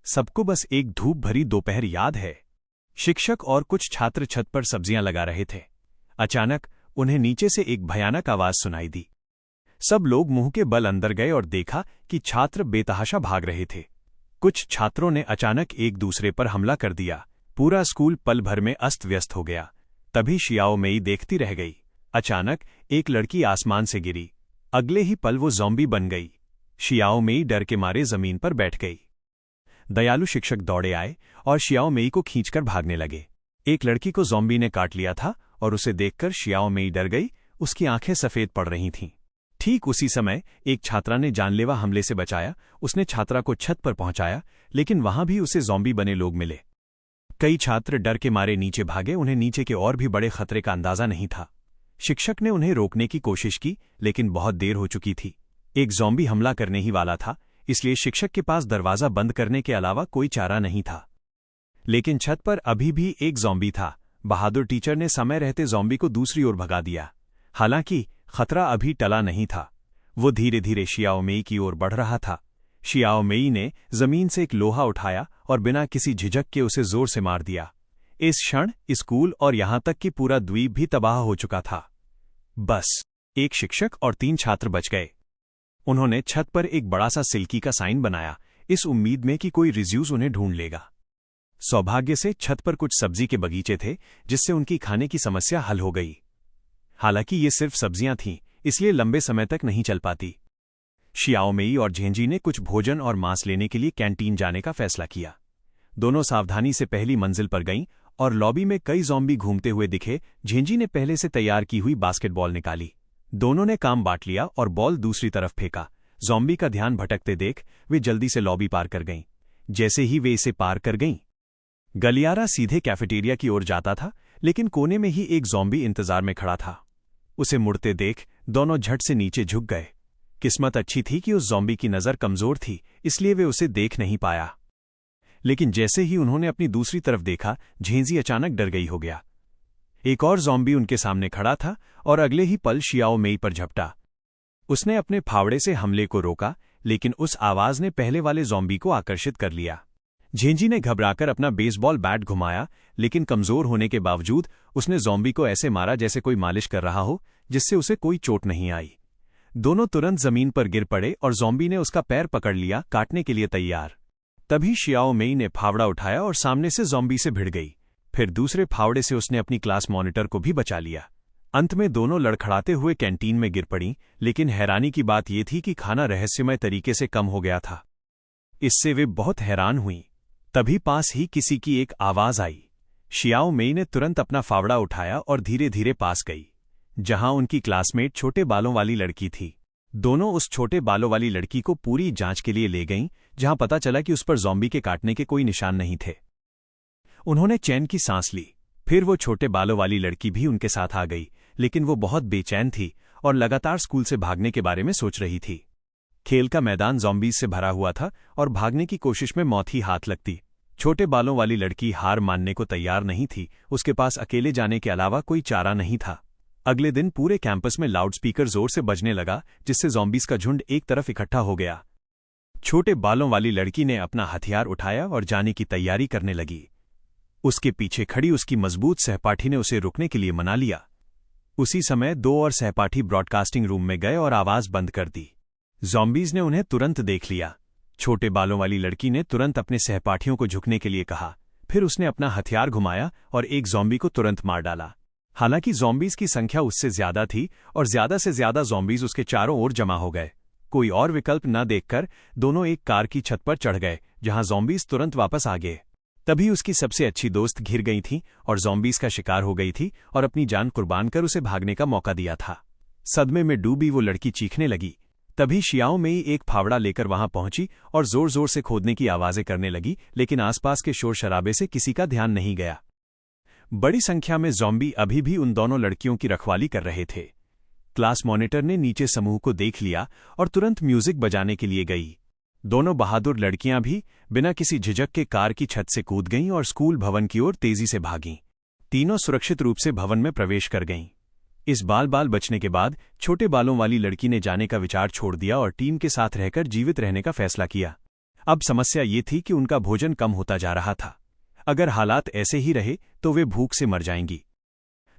सबको बस एक धूप भरी दोपहर याद है। शिक्षक और कुछ छात्र छत पर सब्जियां लगा रहे थे। अचानक उन्हें नीचे से एक भयानक आवाज सुनाई दी। सब लोग मुंह के बल अंदर गए और देखा कि छात्र बेतहाशा भाग रहे थे। कुछ छात्रों ने अचानक एक दूसरे पर हमला कर दिया। पूरा स्कूल पल भर में अस्त व्यस्त हो गया। तभी शियाओ मेई देखती रह गई। अचानक एक लड़की आसमान से गिरी। अगले ही पल वो ज़ॉम्बी बन गई। शियाओ मेई डर के मारे जमीन पर बैठ गई। दयालु शिक्षक दौड़े आए और शियाओ मेई को खींचकर भागने लगे। एक लड़की को ज़ॉम्बी ने काट लिया था और उसे देखकर शियाओ मेई डर गई। उसकी आंखें सफेद पड़ रही थीं। ठीक उसी समय एक छात्रा ने जानलेवा हमले से बचाया। उसने छात्रा को छत पर पहुंचाया, लेकिन वहां भी उसे ज़ॉम्बी बने लोग मिले। कई छात्र डर के मारे नीचे भागे। उन्हें नीचे के और भी बड़े खतरे का अंदाजा नहीं था। शिक्षक ने उन्हें रोकने की कोशिश की, लेकिन बहुत देर हो चुकी थी। एक ज़ॉम्बी हमला करने ही वाला था, इसलिए शिक्षक के पास दरवाज़ा बंद करने के अलावा कोई चारा नहीं था। लेकिन छत पर अभी भी एक ज़ॉम्बी था। बहादुर टीचर ने समय रहते ज़ॉम्बी को दूसरी ओर भगा दिया। हालांकि खतरा अभी टला नहीं था। वो धीरे धीरे शियाओ मेई की ओर बढ़ रहा था। शियाओ मेई ने जमीन से एक लोहा उठाया और बिना किसी झिझक के उसे जोर से मार दिया। इस क्षण स्कूल और यहां तक कि पूरा द्वीप भी तबाह हो चुका था। बस एक शिक्षक और 3 छात्र बच गए। उन्होंने छत पर एक बड़ा सा सिल्की का साइन बनाया, इस उम्मीद में कि कोई रिज्यूज उन्हें ढूंढ लेगा। सौभाग्य से छत पर कुछ सब्जी के बगीचे थे, जिससे उनकी खाने की समस्या हल हो गई। हालांकि ये सिर्फ सब्जियां थीं, इसलिए लंबे समय तक नहीं चल पाती। शियाओ मेई और झेंजी ने कुछ भोजन और मांस लेने के लिए कैंटीन जाने का फैसला किया। दोनों सावधानी से पहली मंजिल पर गईं और लॉबी में कई ज़ॉम्बी घूमते हुए दिखे। झेंजी ने पहले से तैयार की हुई बास्केटबॉल निकाली। दोनों ने काम बांट लिया और बॉल दूसरी तरफ फेंका। ज़ॉम्बी का ध्यान भटकते देख वे जल्दी से लॉबी पार कर गईं। जैसे ही वे इसे पार कर गईं, गलियारा सीधे कैफेटेरिया की ओर जाता था, लेकिन कोने में ही एक ज़ॉम्बी इंतजार में खड़ा था। उसे मुड़ते देख दोनों झट से नीचे झुक गए। किस्मत अच्छी थी कि उस ज़ॉम्बी की नज़र कमज़ोर थी, इसलिए वे उसे देख नहीं पाया। लेकिन जैसे ही उन्होंने अपनी दूसरी तरफ देखा, झेंजी अचानक डर गई हो गया। एक और ज़ॉम्बी उनके सामने खड़ा था और अगले ही पल शियाओ मेई पर झपटा। उसने अपने फावड़े से हमले को रोका, लेकिन उस आवाज़ ने पहले वाले ज़ॉम्बी को आकर्षित कर लिया। झेंजी ने घबराकर अपना बेसबॉल बैट घुमाया, लेकिन कमज़ोर होने के बावजूद उसने ज़ॉम्बी को ऐसे मारा जैसे कोई मालिश कर रहा हो, जिससे उसे कोई चोट नहीं आई। दोनों तुरंत जमीन पर गिर पड़े और ज़ॉम्बी ने उसका पैर पकड़ लिया, काटने के लिए तैयार। तभी शियाओ मेई ने फावड़ा उठाया और सामने से ज़ॉम्बी से भिड़ गई। फिर दूसरे फावड़े से उसने अपनी क्लास मॉनिटर को भी बचा लिया। अंत में दोनों लड़खड़ाते हुए कैंटीन में गिर पड़ीं, लेकिन हैरानी की बात यह थी कि खाना रहस्यमय तरीके से कम हो गया था। इससे वे बहुत हैरान हुईं। तभी पास ही किसी की एक आवाज आई। शियाओ मेई ने तुरंत अपना फावड़ा उठाया और धीरे धीरे पास गई, जहां उनकी क्लासमेट छोटे बालों वाली लड़की थी। दोनों उस छोटे बालों वाली लड़की को पूरी जांच के लिए ले गईं, जहां पता चला कि उस पर ज़ॉम्बी के काटने के कोई निशान नहीं थे। उन्होंने चैन की सांस ली। फिर वो छोटे बालों वाली लड़की भी उनके साथ आ गई, लेकिन वो बहुत बेचैन थी और लगातार स्कूल से भागने के बारे में सोच रही थी। खेल का मैदान ज़ॉम्बीज से भरा हुआ था और भागने की कोशिश में मौत ही हाथ लगती। छोटे बालों वाली लड़की हार मानने को तैयार नहीं थी। उसके पास अकेले जाने के अलावा कोई चारा नहीं था। अगले दिन पूरे कैंपस में लाउडस्पीकर जोर से बजने लगा, जिससे ज़ॉम्बीज का झुंड एक तरफ इकट्ठा हो गया। छोटे बालों वाली लड़की ने अपना हथियार उठाया और जाने की तैयारी करने लगी। उसके पीछे खड़ी उसकी मजबूत सहपाठी ने उसे रुकने के लिए मना लिया। उसी समय 2 और सहपाठी ब्रॉडकास्टिंग रूम में गए और आवाज बंद कर दी। ज़ॉम्बीज ने उन्हें तुरंत देख लिया। छोटे बालों वाली लड़की ने तुरंत अपने सहपाठियों को झुकने के लिए कहा। फिर उसने अपना हथियार घुमाया और एक ज़ॉम्बी को तुरंत मार डाला। हालांकि ज़ॉम्बीज की संख्या उससे ज्यादा थी और ज्यादा से ज्यादा ज़ॉम्बीज उसके चारों ओर जमा हो गए। कोई और विकल्प न देखकर दोनों एक कार की छत पर चढ़ गए, जहां ज़ॉम्बीज तुरंत वापस आ गए। तभी उसकी सबसे अच्छी दोस्त घिर गई थी और ज़ॉम्बीज का शिकार हो गई थी और अपनी जान कुर्बान कर उसे भागने का मौका दिया था। सदमे में डूबी वो लड़की चीखने लगी। तभी शियाओ मेई एक फावड़ा लेकर वहां पहुंची और जोर जोर से खोदने की आवाजें करने लगी, लेकिन आसपास के शोर शराबे से किसी का ध्यान नहीं गया। बड़ी संख्या में ज़ॉम्बी अभी भी उन दोनों लड़कियों की रखवाली कर रहे थे। क्लास मॉनिटर ने नीचे समूह को देख लिया और तुरंत म्यूजिक बजाने के लिए गई। दोनों बहादुर लड़कियां भी बिना किसी झिझक के कार की छत से कूद गईं और स्कूल भवन की ओर तेजी से भागीं। तीनों सुरक्षित रूप से भवन में प्रवेश कर गईं। इस बाल बचने के बाद छोटे बालों वाली लड़की ने जाने का विचार छोड़ दिया और टीम के साथ रहकर जीवित रहने का फैसला किया। अब समस्या ये थी कि उनका भोजन कम होता जा रहा था। अगर हालात ऐसे ही रहे तो वे भूख से मर जाएंगी।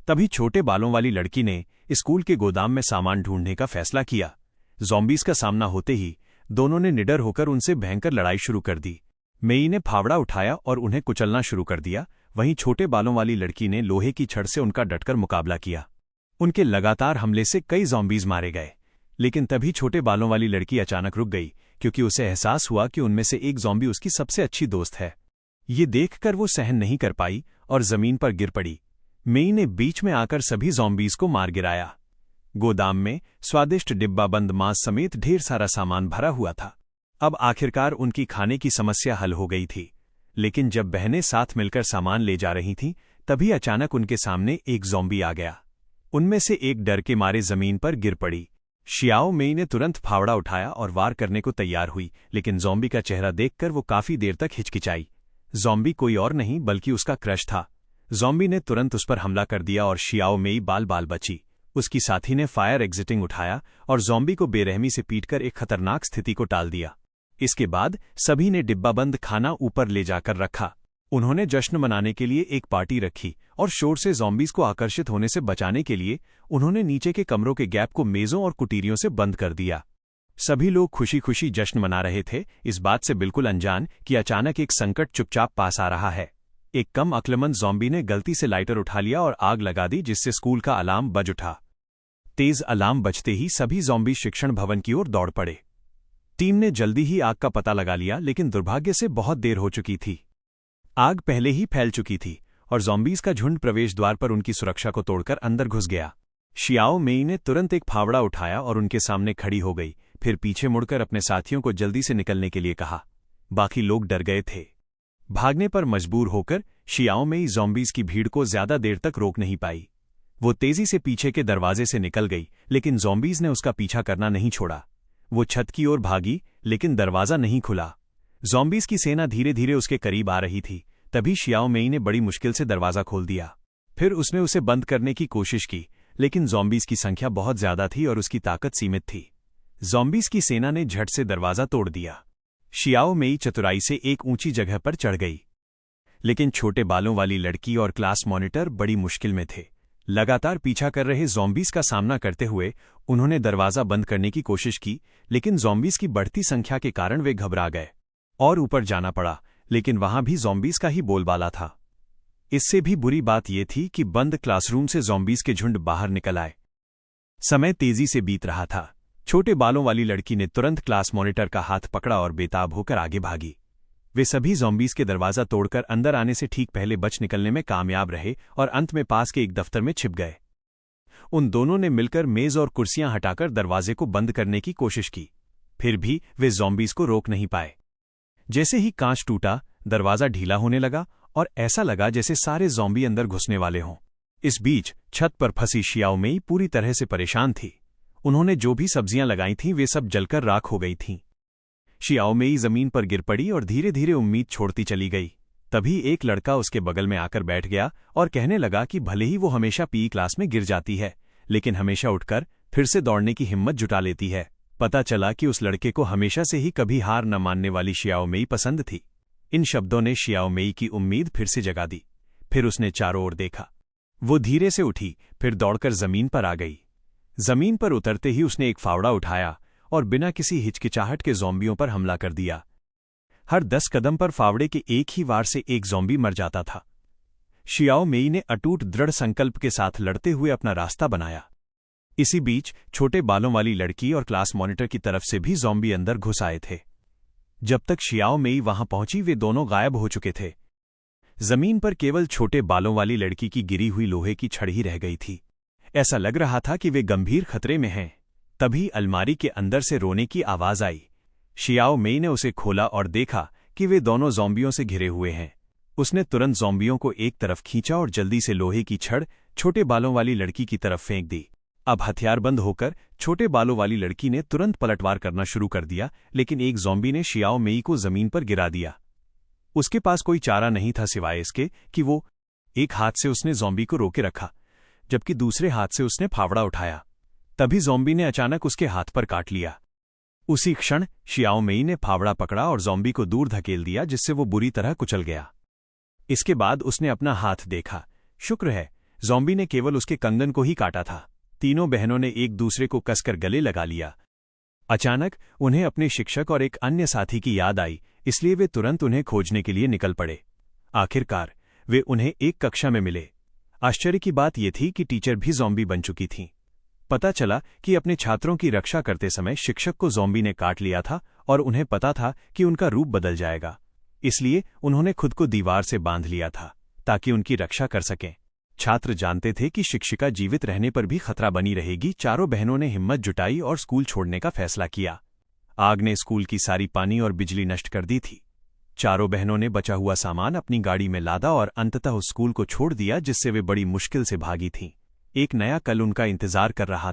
तभी छोटे बालों वाली लड़की ने स्कूल के गोदाम में सामान ढूंढने का फैसला किया। ज़ॉम्बीज का सामना होते ही दोनों ने निडर होकर उनसे भयंकर लड़ाई शुरू कर दी। मेई ने फावड़ा उठाया और उन्हें कुचलना शुरू कर दिया। वहीं छोटे बालों वाली लड़की ने लोहे की छड़ से उनका डटकर मुकाबला किया। उनके लगातार हमले से कई ज़ॉम्बीज मारे गए, लेकिन तभी छोटे बालों वाली लड़की अचानक रुक गई, क्योंकि उसे एहसास हुआ कि उनमें से एक ज़ॉम्बी उसकी सबसे अच्छी दोस्त है। ये देखकर वो सहन नहीं कर पाई और जमीन पर गिर पड़ी। मेई ने बीच में आकर सभी ज़ॉम्बीज को मार गिराया। गोदाम में स्वादिष्ट डिब्बाबंद मांस समेत ढेर सारा सामान भरा हुआ था। अब आखिरकार उनकी खाने की समस्या हल हो गई थी। लेकिन जब बहनें साथ मिलकर सामान ले जा रही थीं, तभी अचानक उनके सामने एक ज़ॉम्बी आ गया। उनमें से एक डर के मारे जमीन पर गिर पड़ी। शियाओ मेई ने तुरंत फावड़ा उठाया और वार करने को तैयार हुई, लेकिन ज़ॉम्बी का चेहरा देखकर वो काफी देर तक हिचकिचाई। ज़ॉम्बी कोई और नहीं बल्कि उसका क्रश था। ज़ॉम्बी ने तुरंत उस पर हमला कर दिया और शियाओ मेई बाल बाल बची। उसकी साथी ने फायर एग्जिटिंग उठाया और ज़ॉम्बी को बेरहमी से पीटकर एक खतरनाक स्थिति को टाल दिया। इसके बाद सभी ने डिब्बाबंद खाना ऊपर ले जाकर रखा। उन्होंने जश्न मनाने के लिए एक पार्टी रखी और शोर से ज़ॉम्बीज को आकर्षित होने से बचाने के लिए उन्होंने नीचे के कमरों के गैप को मेज़ों और कुटीरियों से बंद कर दिया। सभी लोग खुशी खुशी जश्न मना रहे थे, इस बात से बिल्कुल अनजान कि अचानक एक संकट चुपचाप पास आ रहा है। एक कम अक्लमंद ज़ॉम्बी ने गलती से लाइटर उठा लिया और आग लगा दी, जिससे स्कूल का अलार्म बज उठा। तेज अलार्म बजते ही सभी ज़ॉम्बी शिक्षण भवन की ओर दौड़ पड़े। टीम ने जल्दी ही आग का पता लगा लिया, लेकिन दुर्भाग्य से बहुत देर हो चुकी थी। आग पहले ही फैल चुकी थी और ज़ॉम्बीज का झुंड प्रवेश द्वार पर उनकी सुरक्षा को तोड़कर अंदर घुस गया। शियाओ मेई ने तुरंत एक फावड़ा उठाया और उनके सामने खड़ी हो गई, फिर पीछे मुड़कर अपने साथियों को जल्दी से निकलने के लिए कहा। बाकी लोग डर गए थे। भागने पर मजबूर होकर शियाओ मेई ज़ॉम्बीज की भीड़ को ज्यादा देर तक रोक नहीं पाई। वो तेजी से पीछे के दरवाजे से निकल गई, लेकिन ज़ॉम्बीज ने उसका पीछा करना नहीं छोड़ा। वो छत की ओर भागी, लेकिन दरवाजा नहीं खुला। ज़ॉम्बीज की सेना धीरे धीरे उसके करीब आ रही थी। तभी शियाओ मेई ने बड़ी मुश्किल से दरवाजा खोल दिया। फिर उसने उसे बंद करने की कोशिश की, लेकिन ज़ॉम्बीज की संख्या बहुत ज्यादा थी और उसकी ताकत सीमित थी। ज़ॉम्बीज की सेना ने झट से दरवाजा तोड़ दिया। शियाओ मेई चतुराई से एक ऊंची जगह पर चढ़ गई, लेकिन छोटे बालों वाली लड़की और क्लास मॉनिटर बड़ी मुश्किल में थे। लगातार पीछा कर रहे ज़ॉम्बीज का सामना करते हुए उन्होंने दरवाजा बंद करने की कोशिश की, लेकिन ज़ॉम्बीज की बढ़ती संख्या के कारण वे घबरा गए और ऊपर जाना पड़ा, लेकिन वहां भी ज़ॉम्बीज का ही बोलबाला था। इससे भी बुरी बात यह थी कि बंद क्लासरूम से ज़ॉम्बीज के झुंड बाहर निकल आए। समय तेजी से बीत रहा था। छोटे बालों वाली लड़की ने तुरंत क्लास मॉनिटर का हाथ पकड़ा और बेताब होकर आगे भागी। वे सभी ज़ॉम्बीज के दरवाजा तोड़कर अंदर आने से ठीक पहले बच निकलने में कामयाब रहे और अंत में पास के एक दफ्तर में छिप गए। उन दोनों ने मिलकर मेज और कुर्सियां हटाकर दरवाजे को बंद करने की कोशिश की, फिर भी वे ज़ॉम्बीज को रोक नहीं पाए। जैसे ही कांच टूटा, दरवाजा ढीला होने लगा और ऐसा लगा जैसे सारे ज़ॉम्बी अंदर घुसने वाले हों। इस बीच छत पर फंसी शियाओ मेई पूरी तरह से परेशान थी। उन्होंने जो भी सब्जियां लगाई थीं वे सब जलकर राख हो गई थीं। शियाओ मेई जमीन पर गिर पड़ी और धीरे धीरे उम्मीद छोड़ती चली गई। तभी एक लड़का उसके बगल में आकर बैठ गया और कहने लगा कि भले ही वो हमेशा पीई क्लास में गिर जाती है, लेकिन हमेशा उठकर फिर से दौड़ने की हिम्मत जुटा लेती है। पता चला कि उस लड़के को हमेशा से ही कभी हार न मानने वाली शियाओ मेई पसंद थी। इन शब्दों ने शियाओ मेई की उम्मीद फिर से जगा दी। फिर उसने चारों ओर देखा। वो धीरे से उठी, फिर दौड़कर जमीन पर आ गई। जमीन पर उतरते ही उसने एक फावड़ा उठाया और बिना किसी हिचकिचाहट के ज़ॉम्बियों पर हमला कर दिया। हर 10 कदम पर फावड़े के एक ही वार से एक ज़ॉम्बी मर जाता था। शियाओ मेई ने अटूट दृढ़ संकल्प के साथ लड़ते हुए अपना रास्ता बनाया। इसी बीच छोटे बालों वाली लड़की और क्लास मॉनिटर की तरफ से भी ज़ॉम्बी अंदर घुस आए थे। जब तक शियाओ मेई वहां पहुंची वे दोनों गायब हो चुके थे। जमीन पर केवल छोटे बालों वाली लड़की की गिरी हुई लोहे की छड़ ही रह गई थी। ऐसा लग रहा था कि वे गंभीर खतरे में हैं। तभी अलमारी के अंदर से रोने की आवाज आई। शियाओ मेई ने उसे खोला और देखा कि वे दोनों ज़ॉम्बियों से घिरे हुए हैं। उसने तुरंत ज़ॉम्बियों को एक तरफ खींचा और जल्दी से लोहे की छड़ छोटे बालों वाली लड़की की तरफ फेंक दी। अब हथियारबंद होकर छोटे बालों वाली लड़की ने तुरंत पलटवार करना शुरू कर दिया, लेकिन एक ज़ॉम्बी ने शियाओ मेई को जमीन पर गिरा दिया। उसके पास कोई चारा नहीं था सिवाय इसके कि वो एक हाथ से उसने ज़ॉम्बी को रोके रखा, जबकि दूसरे हाथ से उसने फावड़ा उठाया। तभी ज़ॉम्बी ने अचानक उसके हाथ पर काट लिया। उसी क्षण शियाओ मेई ने फावड़ा पकड़ा और ज़ॉम्बी को दूर धकेल दिया, जिससे वो बुरी तरह कुचल गया। इसके बाद उसने अपना हाथ देखा। शुक्र है, ज़ॉम्बी ने केवल उसके कंगन को ही काटा था। तीनों बहनों ने एक दूसरे को कसकर गले लगा लिया। अचानक उन्हें अपने शिक्षक और एक अन्य साथी की याद आई, इसलिए वे तुरंत उन्हें खोजने के लिए निकल पड़े। आखिरकार वे उन्हें एक कक्षा में मिले। आश्चर्य की बात यह थी कि टीचर भी ज़ॉम्बी बन चुकी थीं। पता चला कि अपने छात्रों की रक्षा करते समय शिक्षक को ज़ॉम्बी ने काट लिया था और उन्हें पता था कि उनका रूप बदल जाएगा। इसलिए उन्होंने खुद को दीवार से बांध लिया था ताकि उनकी रक्षा कर सकें। छात्र जानते थे कि शिक्षिका जीवित रहने पर भी खतरा बनी रहेगी। चारों बहनों ने हिम्मत जुटाई और स्कूल छोड़ने का फैसला किया। आग ने स्कूल की सारी पानी और बिजली नष्ट कर दी थी। चारों बहनों ने बचा हुआ सामान अपनी गाड़ी में लादा और अंततः उस स्कूल को छोड़ दिया जिससे वे बड़ी मुश्किल से भागी थीं। एक नया कल उनका इंतजार कर रहा था।